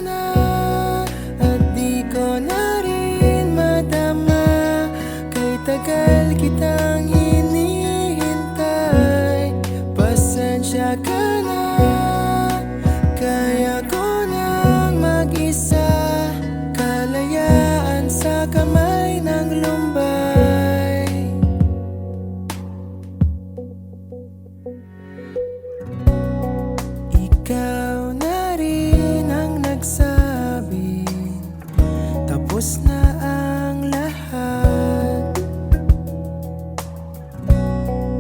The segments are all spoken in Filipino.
na at di ko na rin madama. Kay tagal kitang hinihintay, pasensya ka na. Kaya ko nang mag-isa, kalayaan sa kamay ng lumbay. Ikaw na rin ang nagsabi, tapos na ang lahat.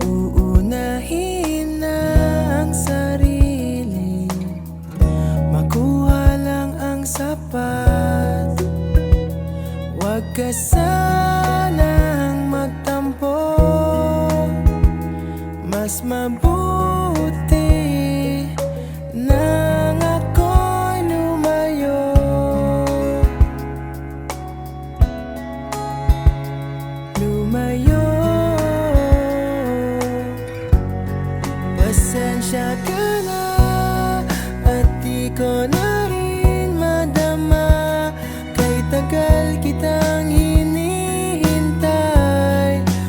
Uunahin na ang sarili, makuha lang ang sapat. Huwag ka sanang magtampo, mas mabuti nang ako'y lumayo. Lumayo. Pasensya ka na at di ko na rin madama. Kay tagal kitang hinihintay,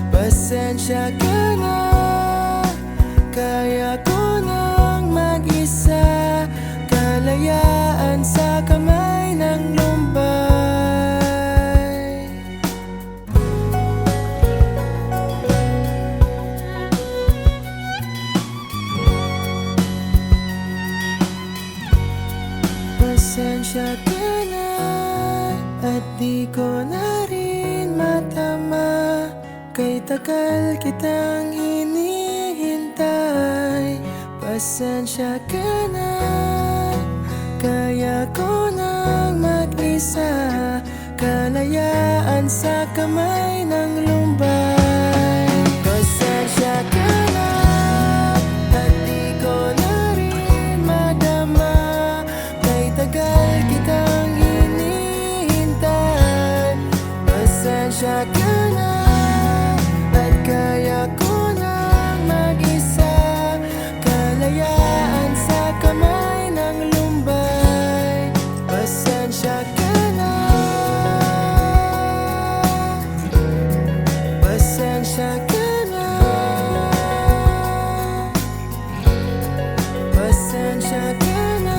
pasensya ka na. Kaya ko nang mag-isa, kalayaan sa kamay ng lumbay. Pasensya ka na at di ko na rin matama. Kay tagal kitang hinihintay, pasensya ka na. Kaya ko nang mag-isa, kalayaan sa kamay ng lumbay. Pasensya ka na at di ko na rin madama. Kay tagal kitang hinihintay, pasensya ka na. At kaya ko nang mag-isa, kalayaan sa kamay ng lumbay. Pasensya ka na. Pasensya ka na. Pasensya ka na.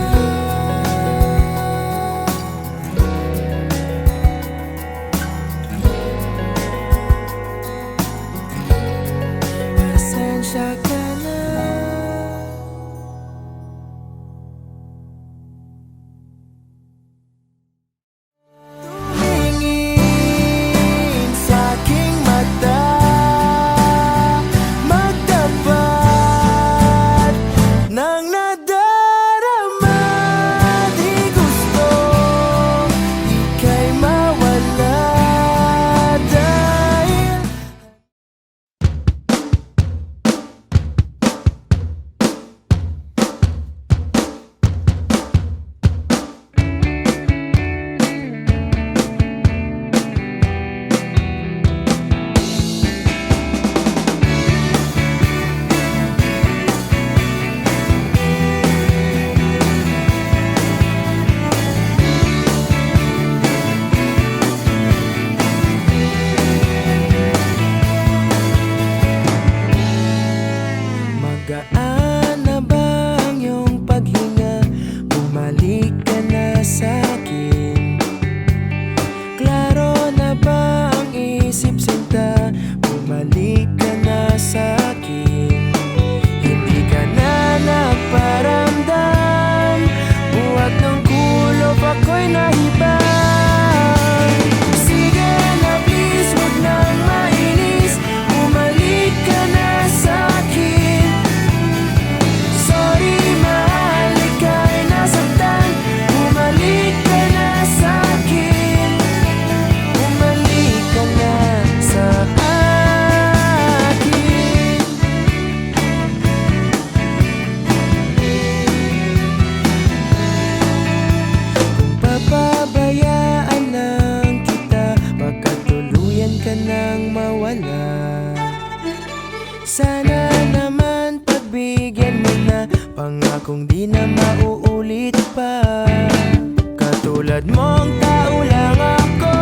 Tulad mong tao lang ako,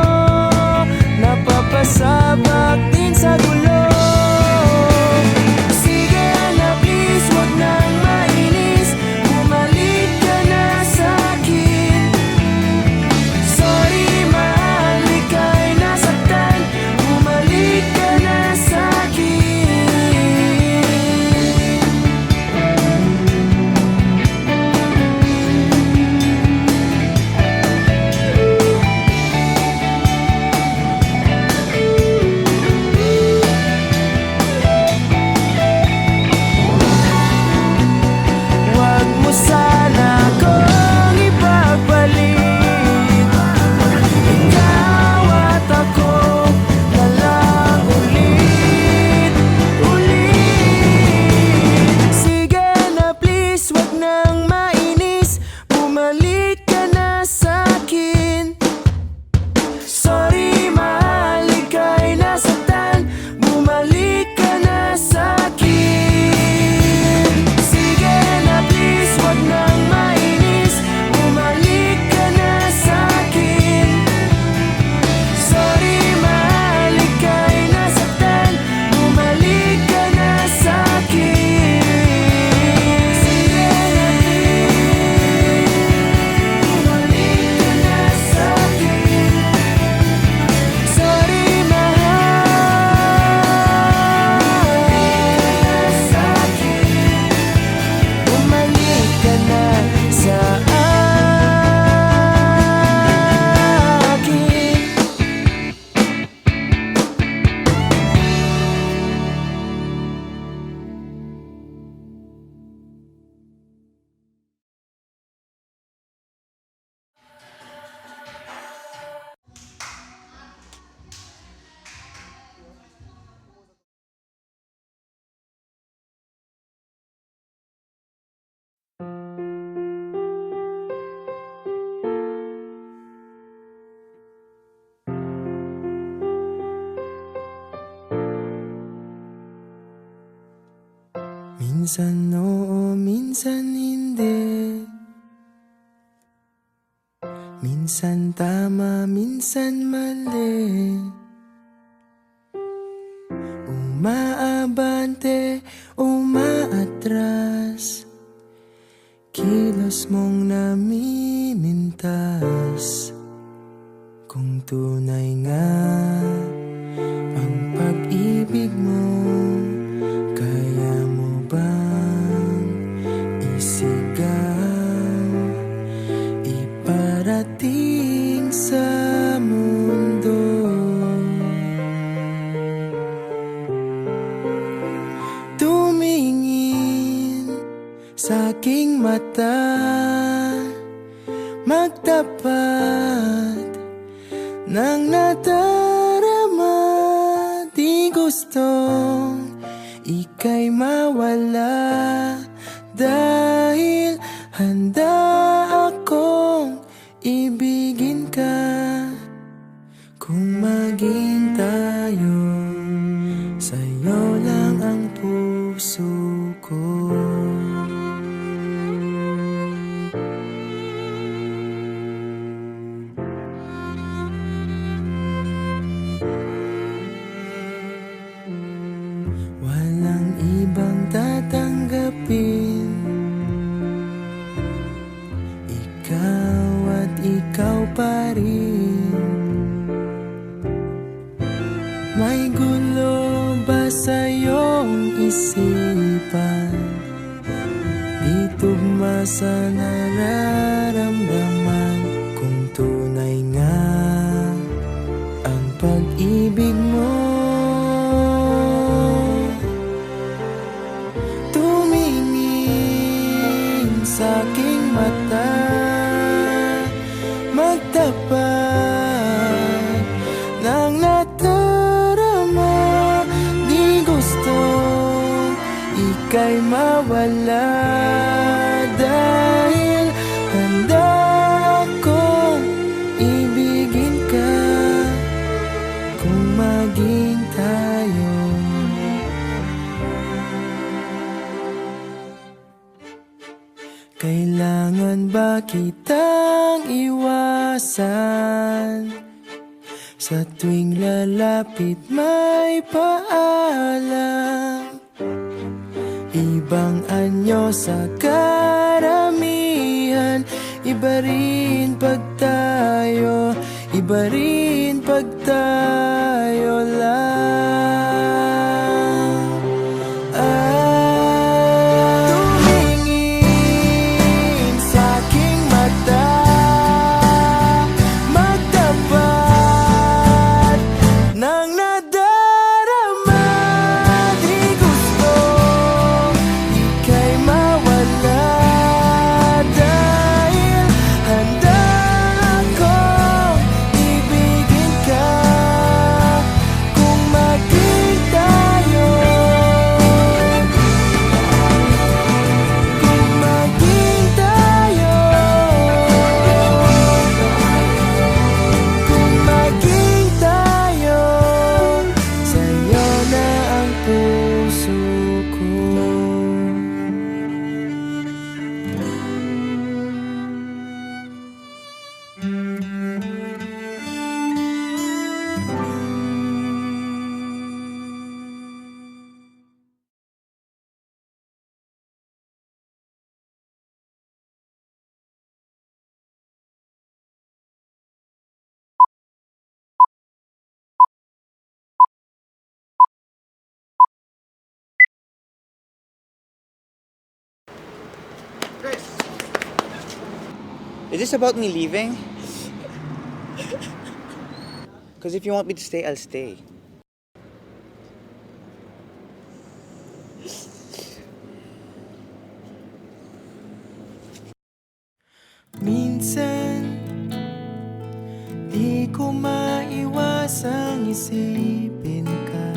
napapasabak din sa gulo. Sige na please, wag nang mainis, bumalik ka na sa'kin. Sorry mahal, ika'y nasaktan, bumalik ka na sa'kin. Wag mo sana akong ipapalit, ikaw at ako na lang ulit, ulit. Sige na please, wag nang mainis, bumalik ka na sa'kin. Sorry mahal, ika'y nasaktan, bumalik ka na sa'kin. Sige na please, wag nang mainis, bumalik ka na sa'kin. Sorry mahal, ika'y nasaktan, bumalik ka na sa'kin. Sige na please, bumalik ka na sa'kin. Sorry mahal, sa'kin, bumalik ka na sa akin. Minsan oo, minsan hindi. Minsan tama, minsan mali. Umaabante, umaatras, kilos mong namimintas. Kung tunay nga ang pag-ibig mo, kaya mo bang isigaw, iparating sa mundo? Tumingin sa aking mata, magtapat ng nadarama. Di gustong ika'y mawala, dahil handa akong ibigin ka. Kung maging tayo, sa'yo lang ang puso ko. Walang ibang tatanggapin, ikaw at ikaw pa rin. May gulo ba sa iyong isipan? Di tugma sa nararamdaman. Kung tunay nga ang pag-ibig mo, tumingin sa aking mata, magtapat ng nadarama. Di gusto ika'y mawala, dahil handa akong ibigin ka. Kung maging tayo, kailangan ba kitang iwan? maiwasan. Sa tuwing lalapit may paalam, ibang anyo sa karamihan. Iba rin pag tayo, iba rin pag tayo lang. Tumingin sa'king mata, magtapat ng nadarama. Di gusto ika'y mawala, dahil handa akong ibigin ka kung maging tayo. Kung maging tayo, kung maging tayo, sa'yo na ang puso ko. Is this about me leaving? Because if you want me to stay, I'll stay. Minsan, di ko maiwasang isipin ka,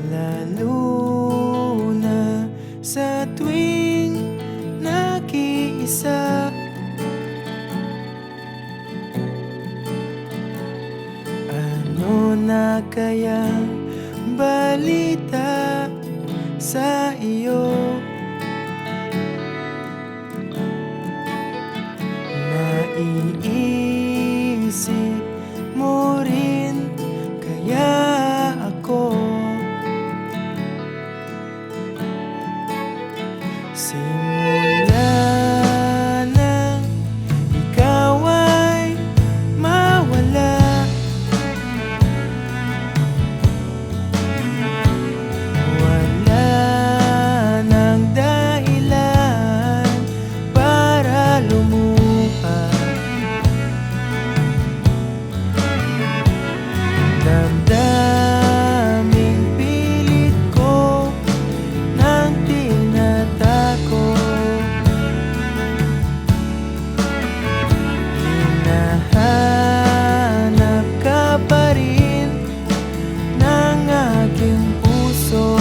lalo na sa tuwing nag-iisa. Ano na kayang balita sa iyo? Naiisip mo rin kaya ako? Simula nang ikaw ay mawala, wala nang dahilan para lumuha. Damdaming pilit ko nang tinatako, hinahanap ka pa rin ng aking puso.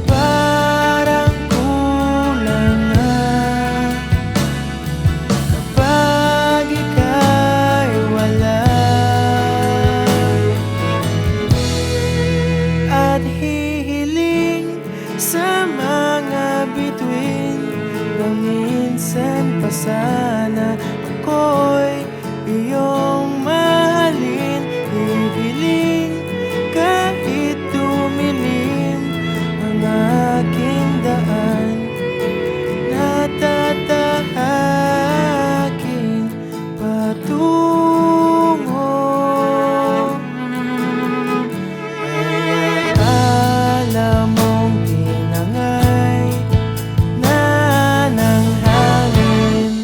Parang kulang na kapag ika'y wala, at hihiling sa mga bituin na minsan pa sana ako'y iyong mahalin. Hihiling kahit dumilim ang aking daan, natatahakin patungo. Ay alam mong tinangay na ng hangin.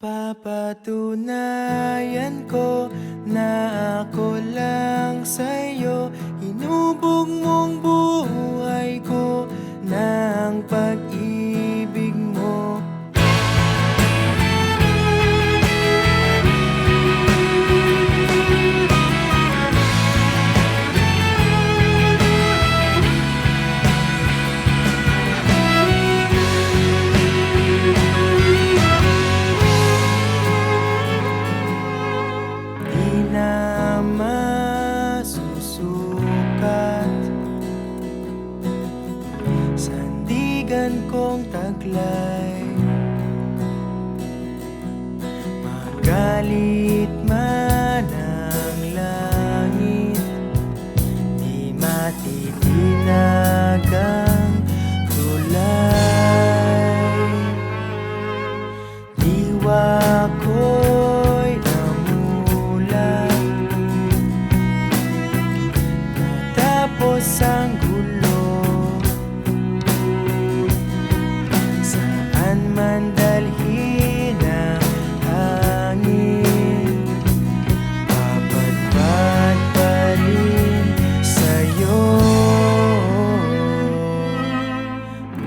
Papatunayan ko na ako lang sa'yo. Hinubog mong buhay ko ng pag-ibig mo. Di na masusukat sandigan kong taglay. Magalit man ang langit, di matitinag ang tulay. Diwa ko'y namulat, natapos ang gulo. Saan man dalhin ang hangin, papadpad pa rin sa'yo.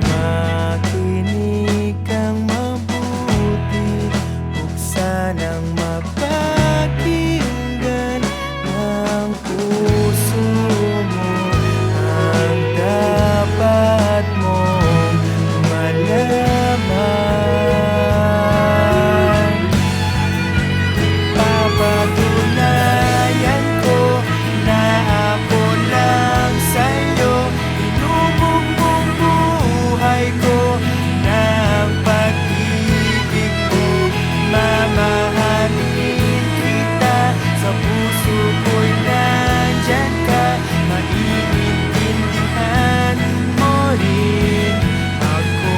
Makinig kang mabuti, buksan ang mapakinggan ng puso mo ang dapat mong malaman. Papatunayan ko na ako lang sa'yo. Hinubog mong buhay ko ng pag-ibig mo. Mamahalin kita, sa puso ko'y nandyan ka. Maiintindihan mo rin ako.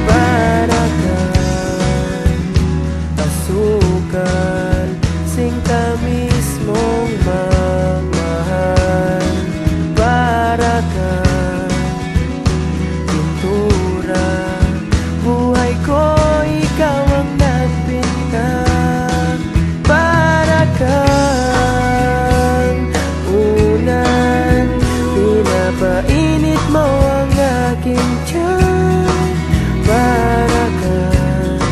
Para kang asukal, singkamis mong magmahal. Para kang pintura, buhay ko ikaw ang nagpinta. Para kang ulan, pinapainit mo ang aking tiyan. Para kang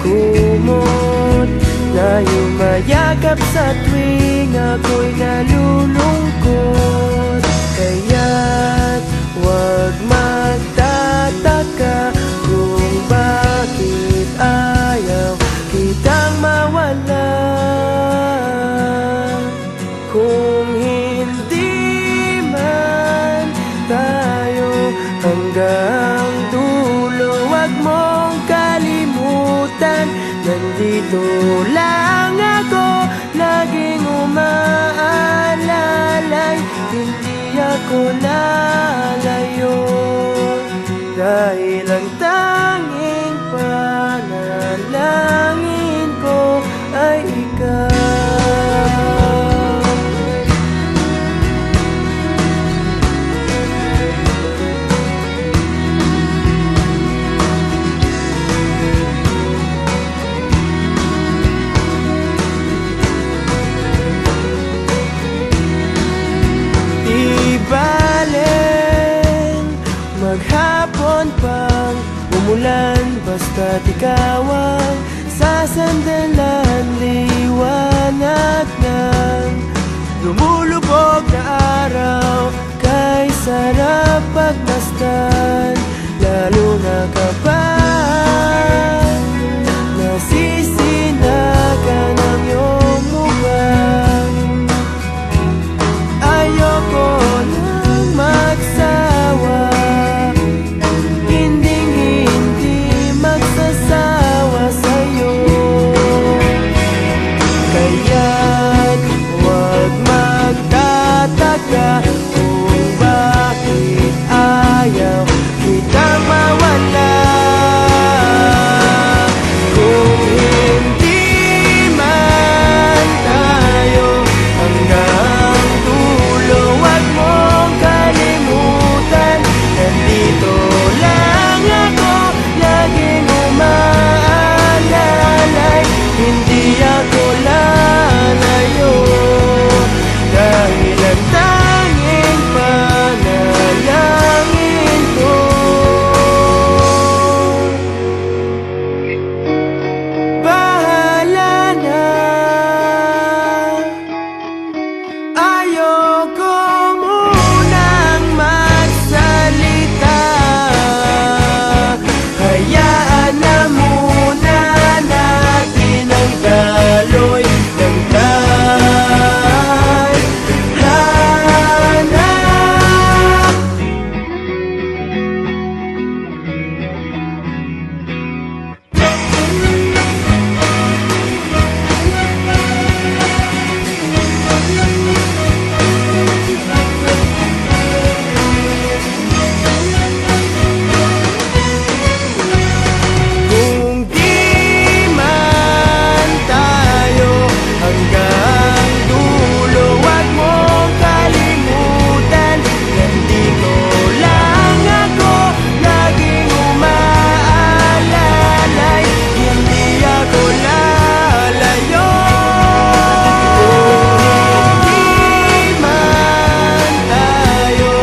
kumot na yumayakap sa tuwing ako'y nalulungkot. Kaya't huwag magtataka kung bakit ayaw kitang mawala. Kung hindi man tayo hanggang dulo, huwag mong kalimutan, nandito lang ako, laging umaalalay. Hindi ako lalayo, dahil ang tanging panalangin ko ay ikaw. Maghapon pang umulan, basta't ikaw ang sasandalan. Liwanag ng lumulubog na araw kay sarap pagmasdan, lalo na kapag nasisinagan ang iyong mukha. Ayoko nang magsawa, hinding-hindi magsasawa sa'yo. Kaya't huwag magtataka kung bakit ayaw kitang mawala. Kung hindi man tayo hanggang dulo, huwag mong kalimutan, nandito lang ako, laging umaalalay. Hindi ako lalayo, dahil ang tanging panalangin ko, bahala na. Ayoko munang magsalita, hayaan na muna natin ang daloy ng tadhana. Kung di man tayo hanggang dulo, huwag mong kalimutan, nandito lang ako, laging umaalalay. Hindi ako lalayo. Kung di man tayo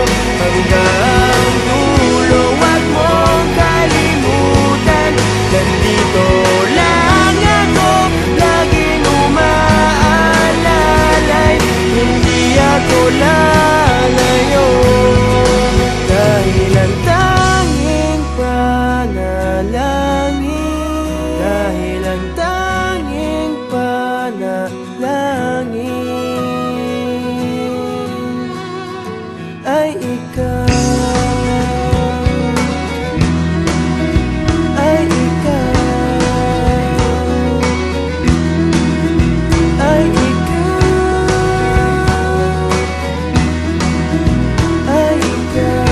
hanggang dulo, huwag mong kalimutan, nandito lang ako, laging umaalalay. Hindi ako lalayo, dahil ang tanging panalangin, dahil ang tanging panalangin ay ikaw, ay ikaw, ay ikaw, ay ikaw.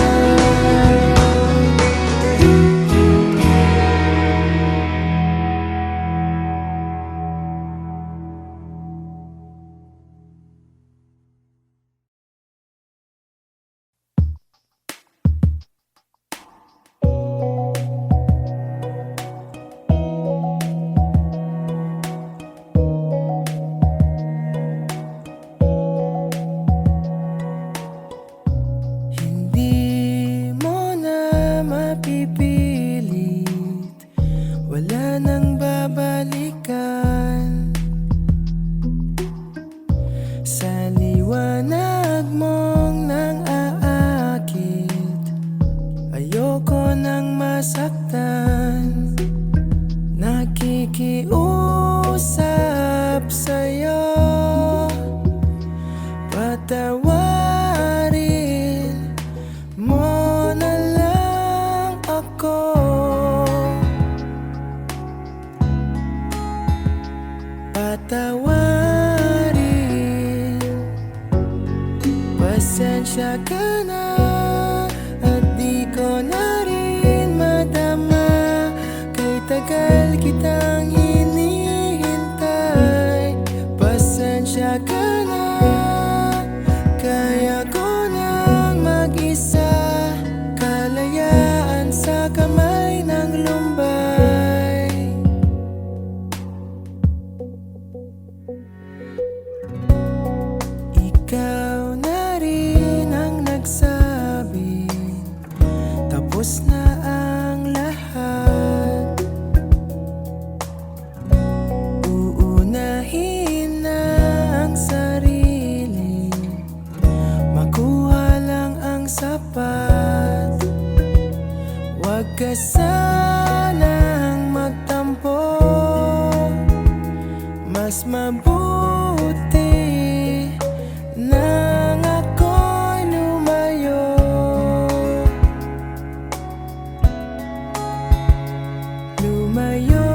sapat. Huwag ka sanang magtampo, mas mabuti nang ako'y lumayo. Lumayo.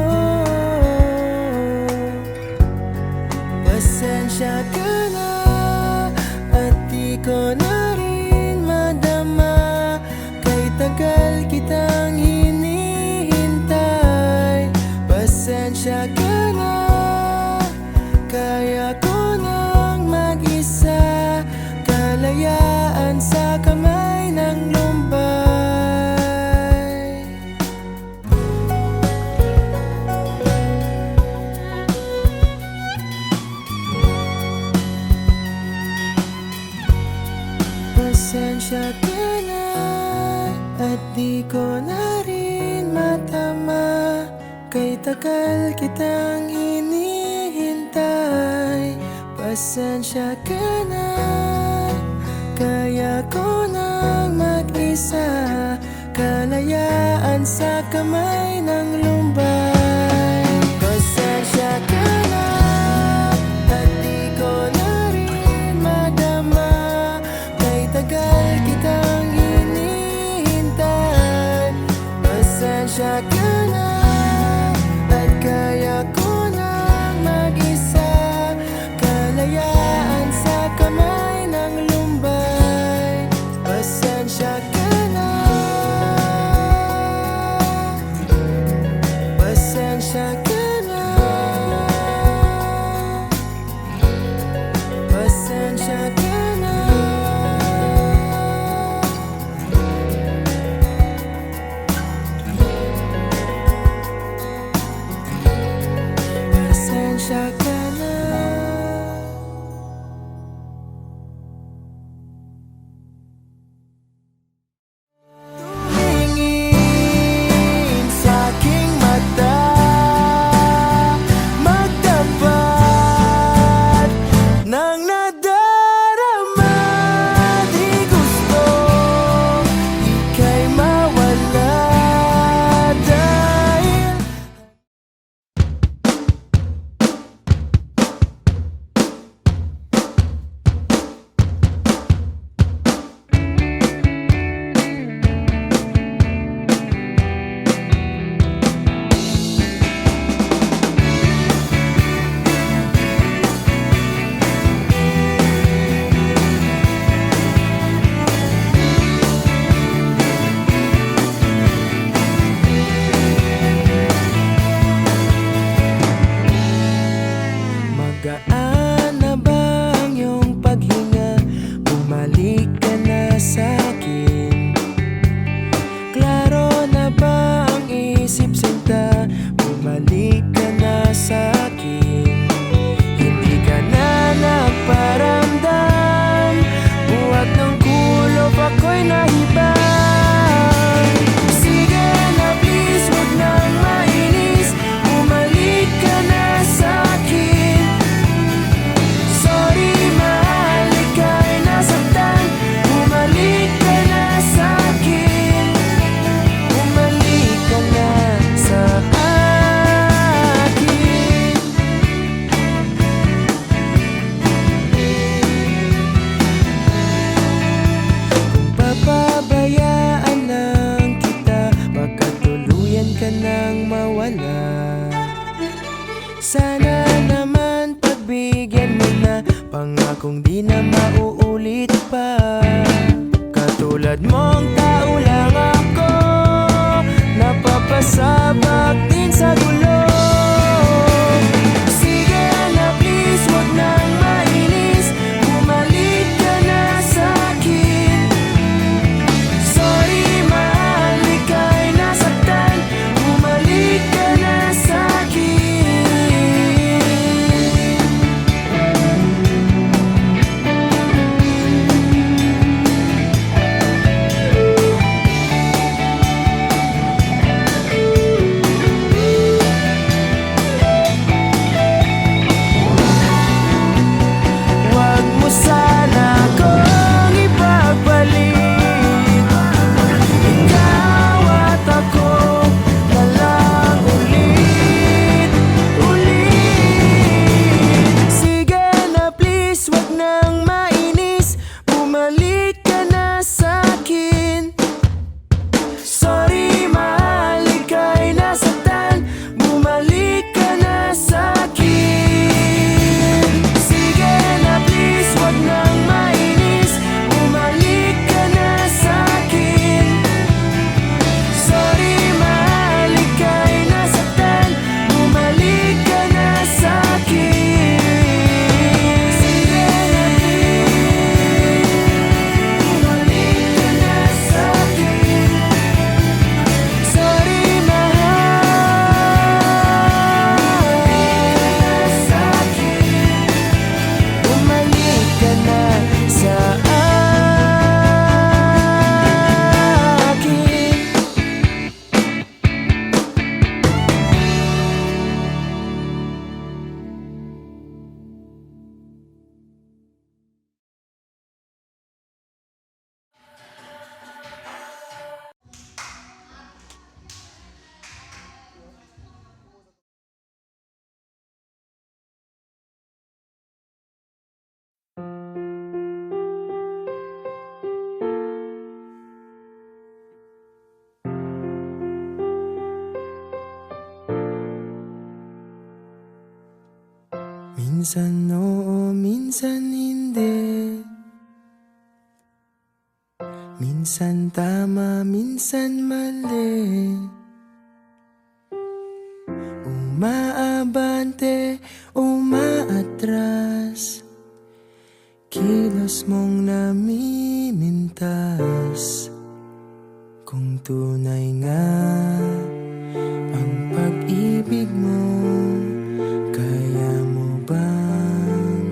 Pasensya ka na at di ko na rin madama, kay tagal kitang hinihintay. Pasensya ka na, kaya ko nang mag-isa, kalayaan sa kamay ng lumbay. Pasensya ka na at di ko na rin matama, kay tagal kitang hinihintay. Pasensya ka na, kaya ko nang mag-isa, kalayaan sa kamay ng lumbay. Pasensya ka na at di ko na rin madama, kay tagal kitang hinihintay. Pasensya ka na at kaya ko nang mag-isa, kalayaan sa kamay ng lumbay. Pasensya ka na. Pasensya ka na. Pasensya ka na. Pasensya ka na. Tumingin sa'king mata, magtapat ng nadarama. Di gusto ika'y mawala dahil magaan na ba ang iyong paghinga? Bumalik ka na sa'kin. Klaro na ba ang isip sinta? Bumalik ka na sa'kin. Hindi ka na nagparamdam, buhat ng kulob ako'y nahibang. Sige na please, huwag nang mainis, bumalik ka na sa'kin. Sorry mahal, ika'y nasaktan, bumalik ka na sa'kin. Bumalik ka na sa akin. Kung papabayaan lang kita, baka tuluyan ka nang mawala. Sana naman pagbigyan mo na, pangakong di na mauulit pa. Katulad mong tao lang ako, napapasabak din sa gulo. Sige na please, huwag nang mainis, bumalik ka na sa'kin. Sorry mahal, ika'y nasaktan, bumalik ka na sa'kin. Minsan oo, minsan hindi. Minsan tama, minsan mali. Umaabante, umaatras. Kilos mong namimintas. Kung tunay nga ang pag-ibig mo, kaya mo bang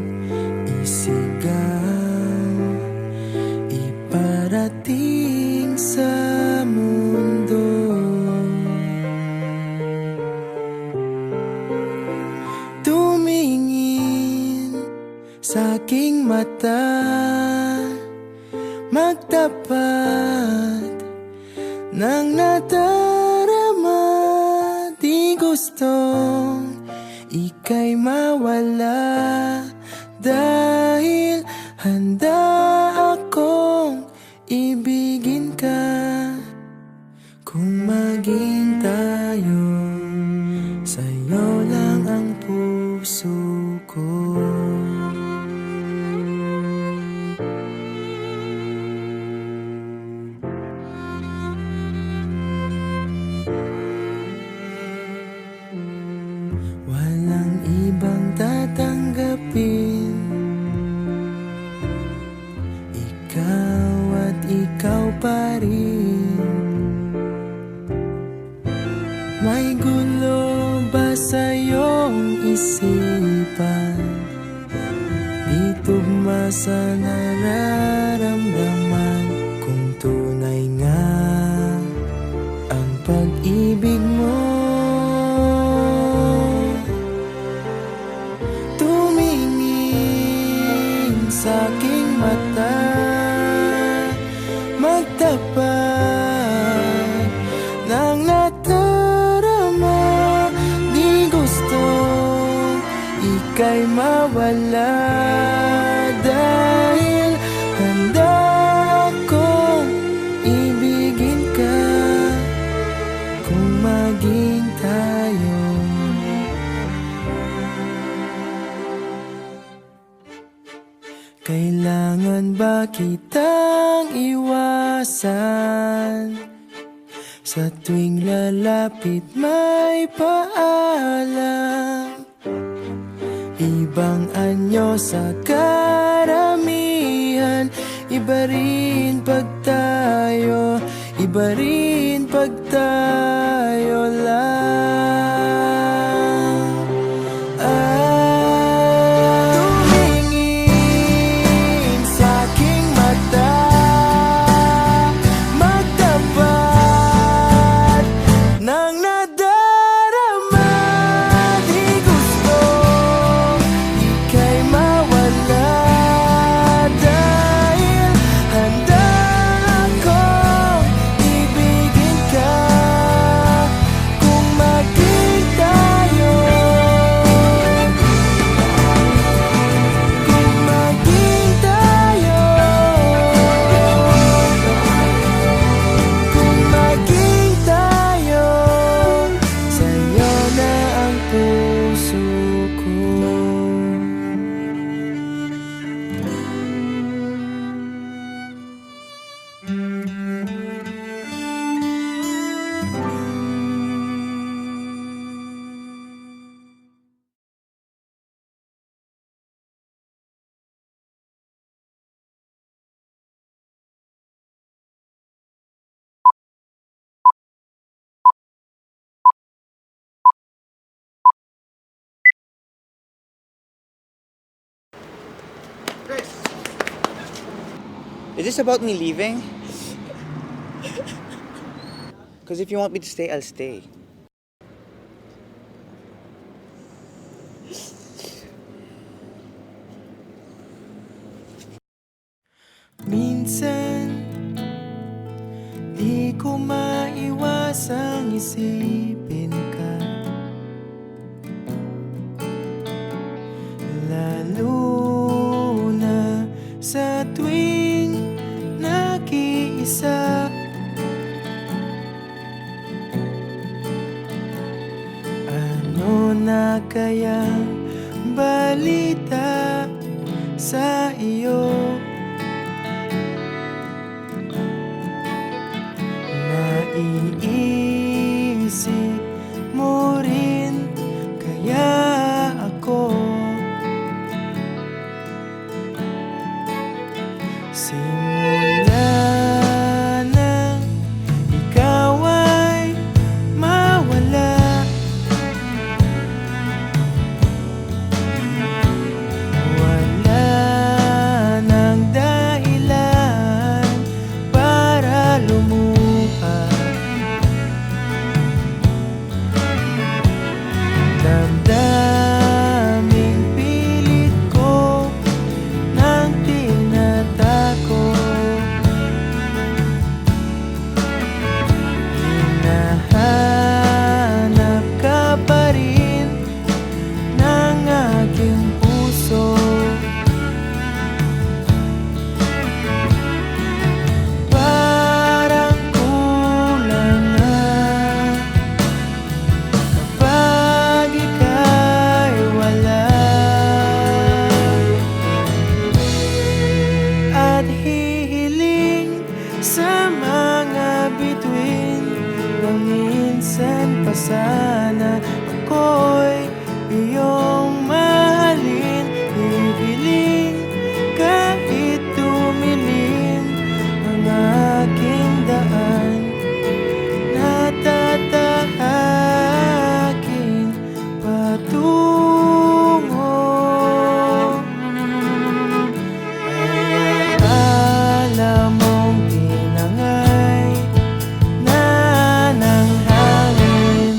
isigaw, iparating sa mundo? Tumingin sa aking mata, magtapat ng nadarama. Di gustong ika'y mawala, dahil handa akong ibigin ka. Kung maging tayo, sa'yo lang ang puso ko. Walang ibang tatanggapin, ikaw at ikaw pa rin. May gulo ba sa iyong isipan? Di tugma sa nararamdaman. Kung tunay nga ang pag-ibig mo, tumingin sa aking mata, magtapat ng nadarama. Di gusto ika'y mawala, dahil handa akong ibigin ka. Kung maging tayo, kailangan ba kitang iwasan? Sa tuwing lalapit may paalam, ibang anyo sa karamihan. Iba rin pag tayo, iba rin pag tayo lang. Tumingin sa aking mata, magtapat ng nadarama. Di gusto ika'y mawala, dahil handa akong ibigin ka. Kung maging tayo, kung maging tayo, kung maging tayo, sa'yo na ang puso ko. Is this about me leaving? Because if you want me to stay, I'll stay. Minsan, di ko maiwasang isipin ka, lalo na sa tuwing nag-iisa. Ano na kayang balita sa iyo. Naiisip mo rin kaya ako? Simula nang ikaw ay mawala, wala nang dahilan para lumuha. Damdaming pilit ko nang tinatako. Hinahanap ka pa rin ng aking puso. Parang kulang na kapag ika'y wala, at hihiling sa mga bituin na minsan pa sana ako'y iyong mahalin. Hihiling kahit tumilim ang aking daan, natatahakin patungo. Ay akala mong tinangay na ng hangin.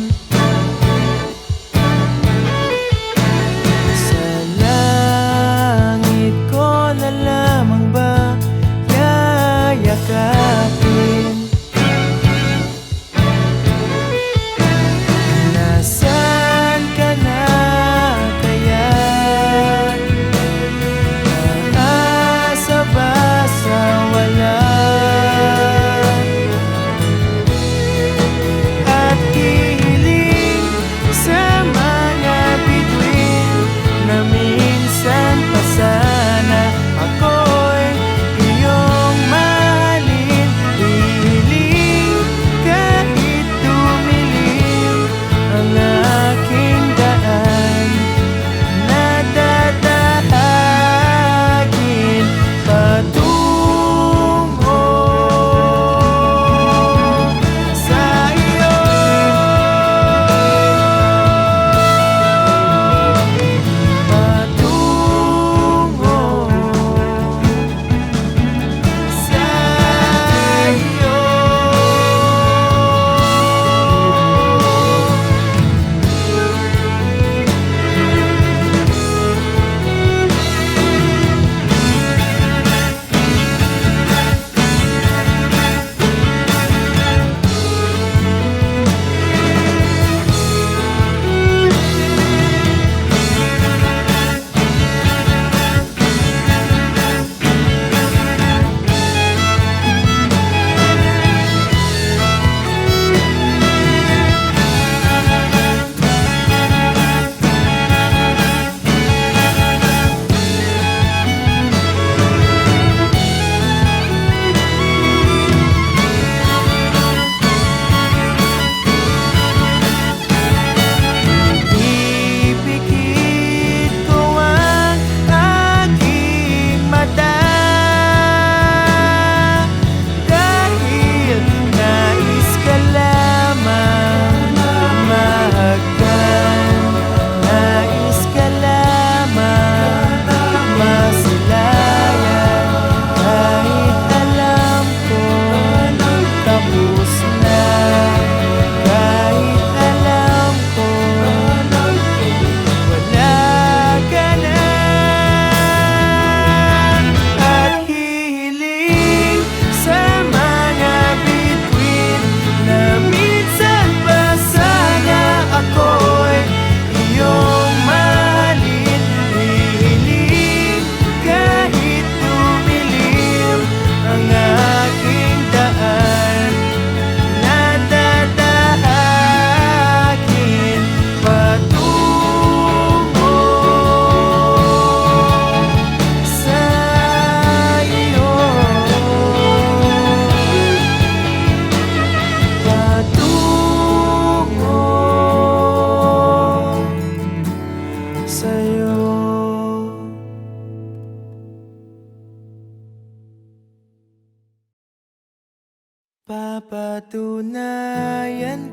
Papatunayan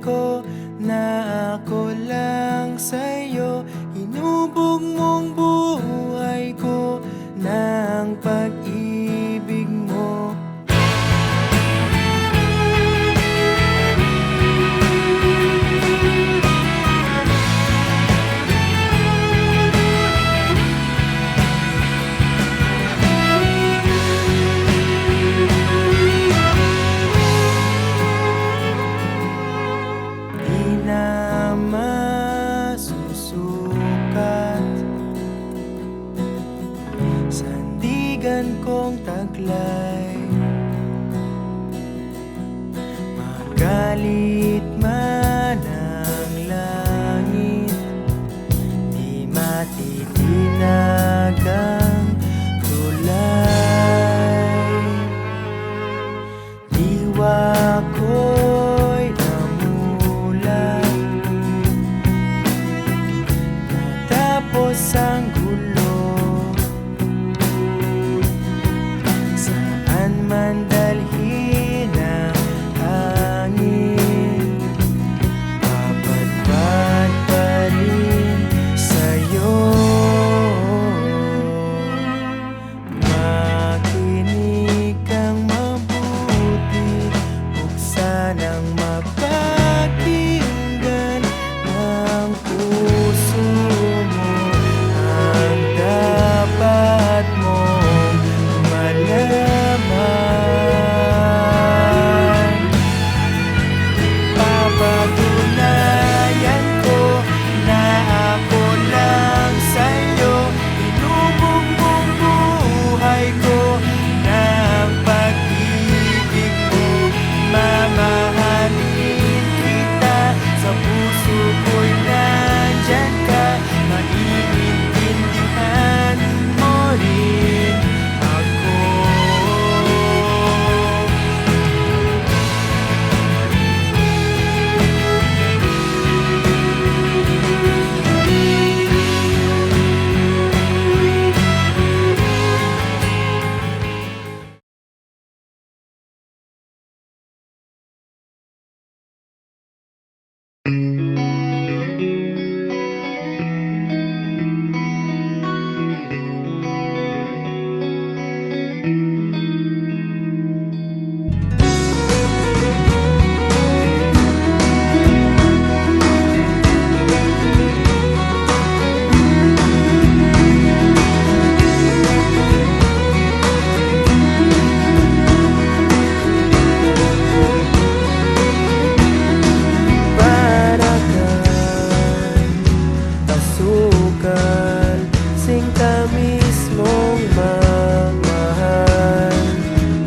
ko na ako lang sa'yo. Hinubog mong buhay ko ng pag-ibig mo. Di na masusukat sandigan kong taglay. Magalit man ang langit, di matitinag ang tulay. Diwa ko'y namulat, natapos ang gulo. Saan man dalhin ang hangin, papadpad pa rin sa'yo. Makinig kang mabuti, buksan ang mapakinggan ng puso mo. Ang dapat mong malaman. Papatunayan ko na ako lang sa'yo. Hinubog mong buhay ko ng pag-ibig mo. Mamahalin kita, sa puso ko'y nandyan ka. Maiintindihan mo rin ako. Para kang asukal, singka mismong magmahal.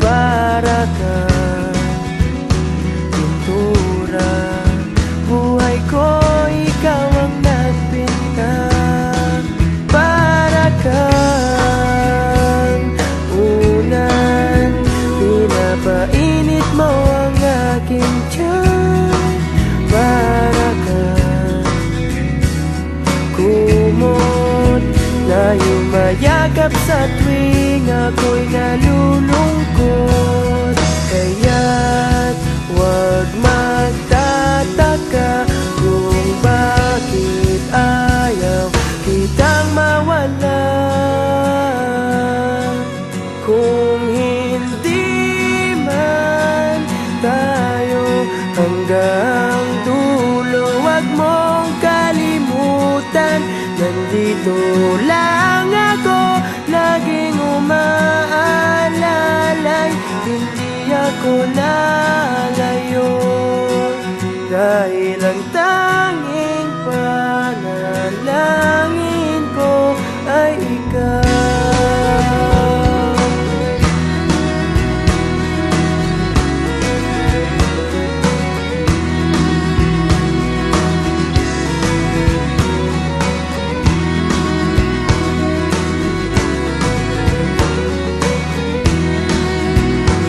Para kang pintura, buhay ko ikaw ang nagpinta. Para kang unan, pinapainit mo ang aking tiyan. Para kang kumot na yumayakap sa tuwing ako'y nalulungkot. Kaya't huwag magtataka kung bakit ayaw kitang mawala. Kung hindi man tayo hanggang dulo, huwag mong kalimutan, nandito lang ako, laging umaalalay. Hindi ako lalayo, dahil ang tanging panalangin ko ay ikaw.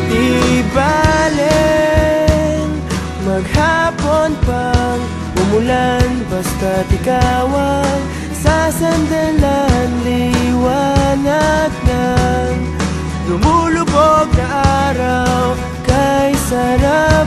Di balen maghapon pang umulan, basta't ikaw ang sasandalan. Liwanag ng lumulubog na araw kay sarap.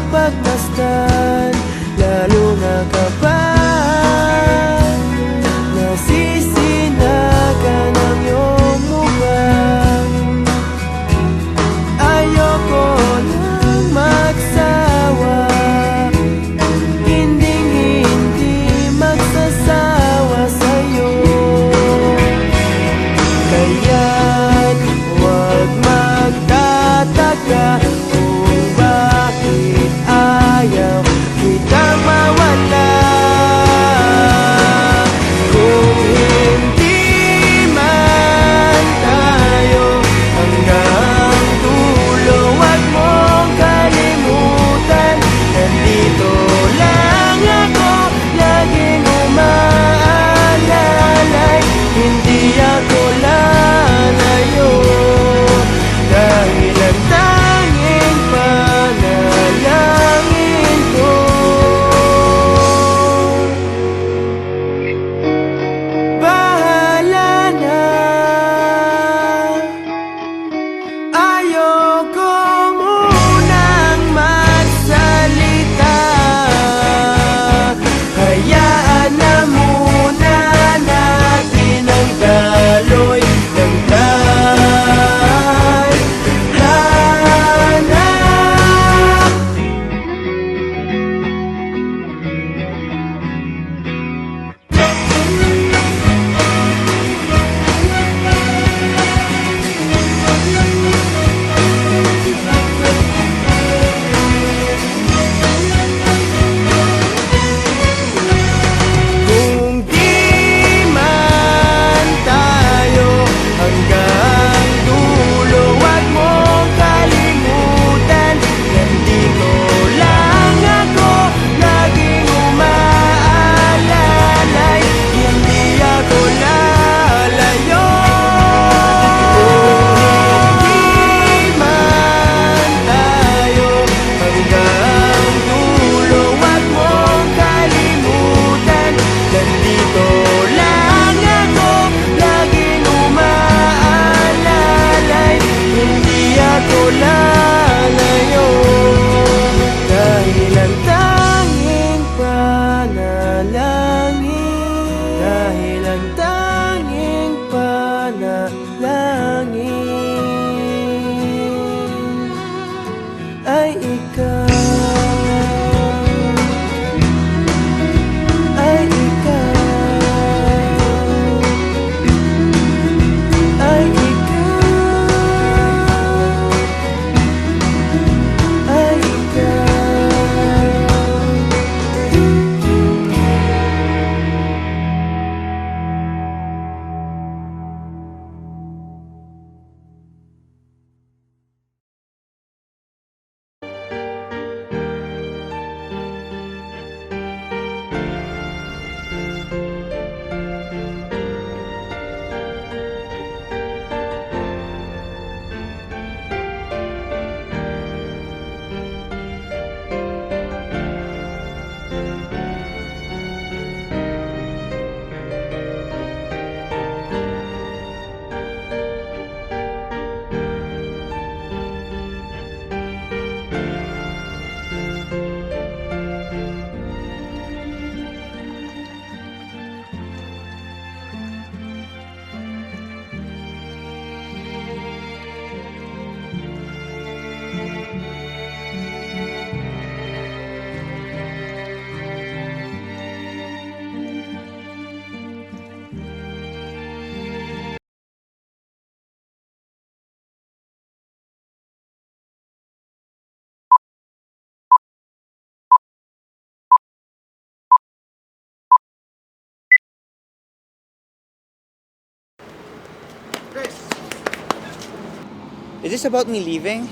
Is this about me leaving?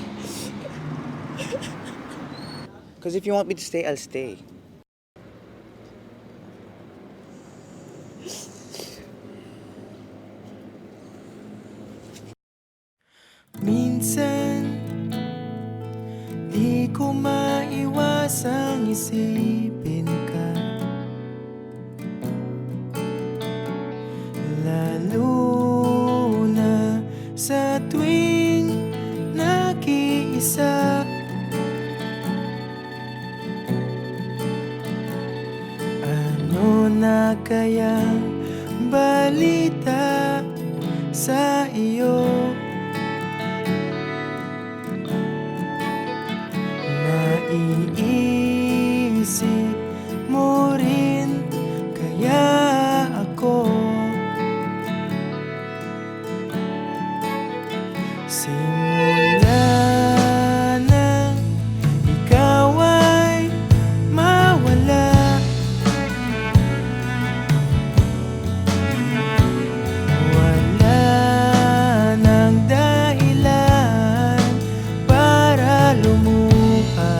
Because if you want me to stay, I'll stay. Minsan, di ko maiwasang isipin ka, lalo na sa tuwing nakiisa. Ano na kayang balita sa iyo? Naiisip mo rin kaya ako? Simula nang ikaw ay mawala, wala nang dahilan para lumuha.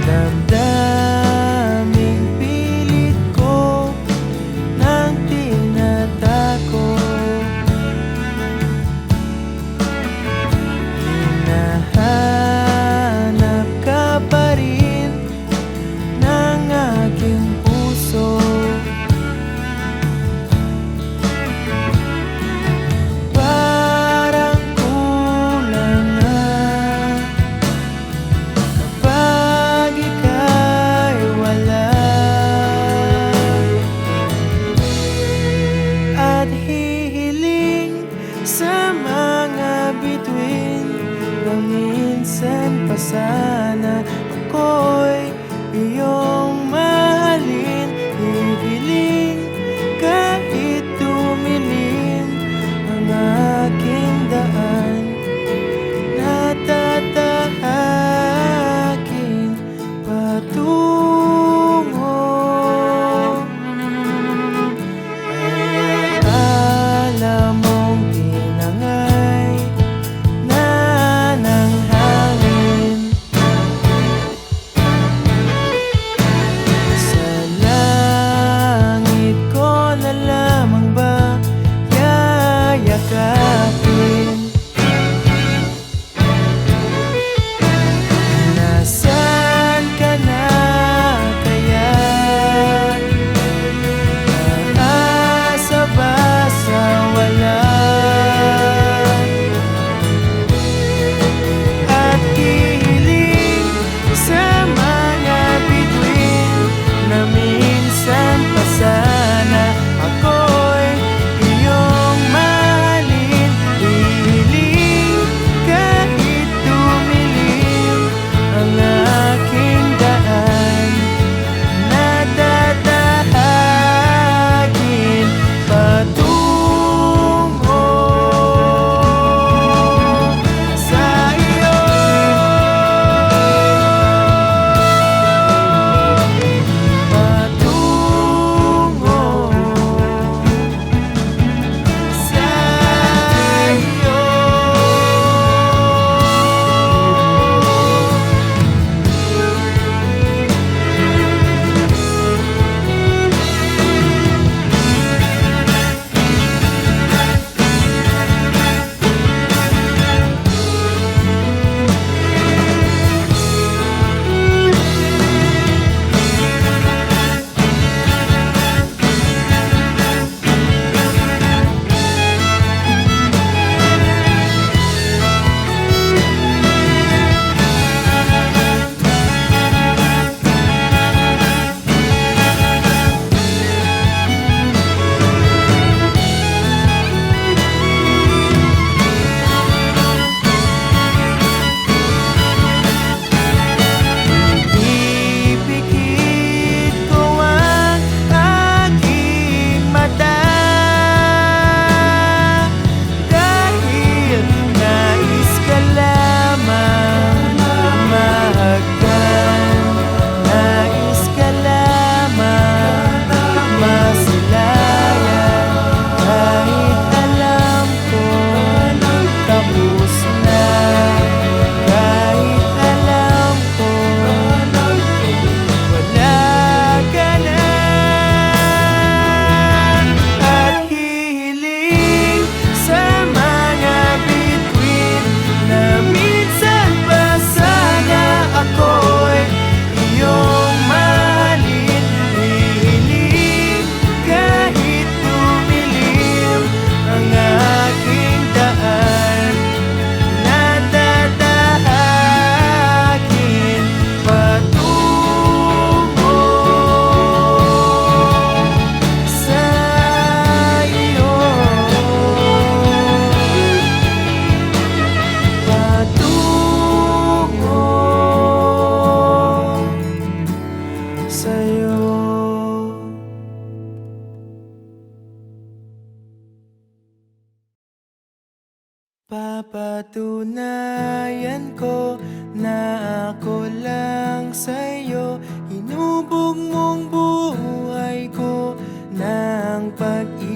Damdaming pilit ko nang tinatako, hinahanap ka pa rin ng aking puso. Parang kulang na kapag ika'y wala, at hihiling sa mga bituin na minsan pa sana ako'y iyong mahalin. Hihiling kahit tumilim ang aking daan, natatahaking patungo. Ay akala mong tinangay na ng hangin. Napatunayan ko na ako lang sa'yo. Hinubog mong buhay ko ng pag-ibig